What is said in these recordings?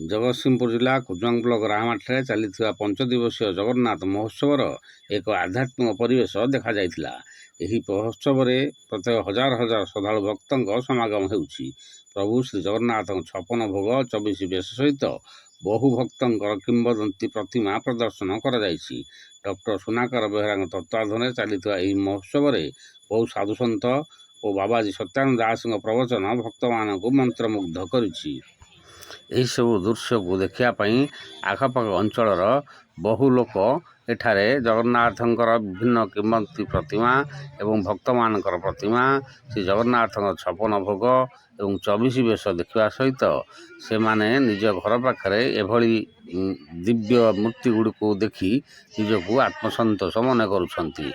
जगतसिंहपुर जिला कुजंग ब्लॉक राहमाटे चली पंच दिवसीय जगन्नाथ महोत्सवर एक आध्यात्मिक परिवेश देखा जाइथिला। एही महोत्सव में प्रत्येक हजार हजार श्रद्धालु भक्तों समागम होउछि। प्रभु श्री जगन्नाथ 56 भोग 24 बेश सहित बहु भक्तों किंवदंती प्रतिमा प्रदर्शन कर डॉक्टर सुनाकर बेहरा तत्वाधन चली महोत्सव में बहु साधुसंत और बाबाजी सत्यानंद दास प्रवचन भक्त मान मंत्रमुग्ध करिछि। यही सब दृश्य को देखापी आखपाख अंचल बहु लोक एठारे जगन्नाथंकर विभिन्न किंवदंती प्रतिमा एवं भक्त मान प्रतिमा श्री जगन्नाथ 56 भोग एवं 24 बेश देखा सहित से माने निज घर पाखे एभली दिव्य मूर्ति गुड़िक देखि निजक आत्मसंतोष मन करुछंती।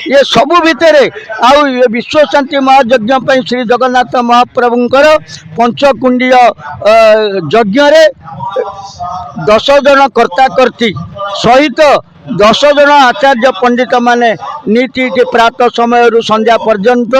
ये सबु भितर आउ विश्व शांति महायज्ञ श्री जगन्नाथ महाप्रभुंकर पंचकुंडीय यज्ञ 10 जन कर्ता कर्ती सहित 10 जन आचार्य पंडित माने नीति प्रातः समय संध्या पर्यंत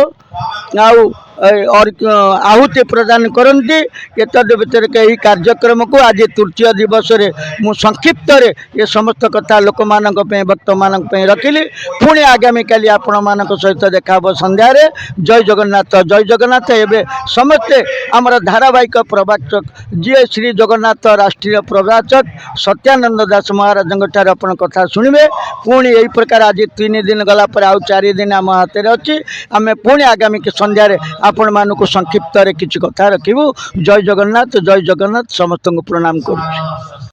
आउ आहुति प्रदान करती। एतद भितर कई कार्यक्रम को आज तृतीय दिवस रे मु संक्षिप्त रे ये समस्त कथा लोक मानक पे भक्त मानक पे रखिली। पुणी आगामी काली आपण मानक सहित देखा संध्या रे। जय जगन्नाथ एवं समस्ते आमर धारावाहिक प्रवाचक जी श्री जगन्नाथ राष्ट्रीय प्रवाचक सत्यानंद दास महाराज अपन कथा शुणवे। पुणी यही प्रकार आज 3 दिन गला पर आउ 4 दिन आम हाथ में अच्छी आम पुणी आगामी संध्यारे आपण मानक संक्षिप्त किसी कथा रखिबू। जय जगन्नाथ समस्त को प्रणाम करूँ।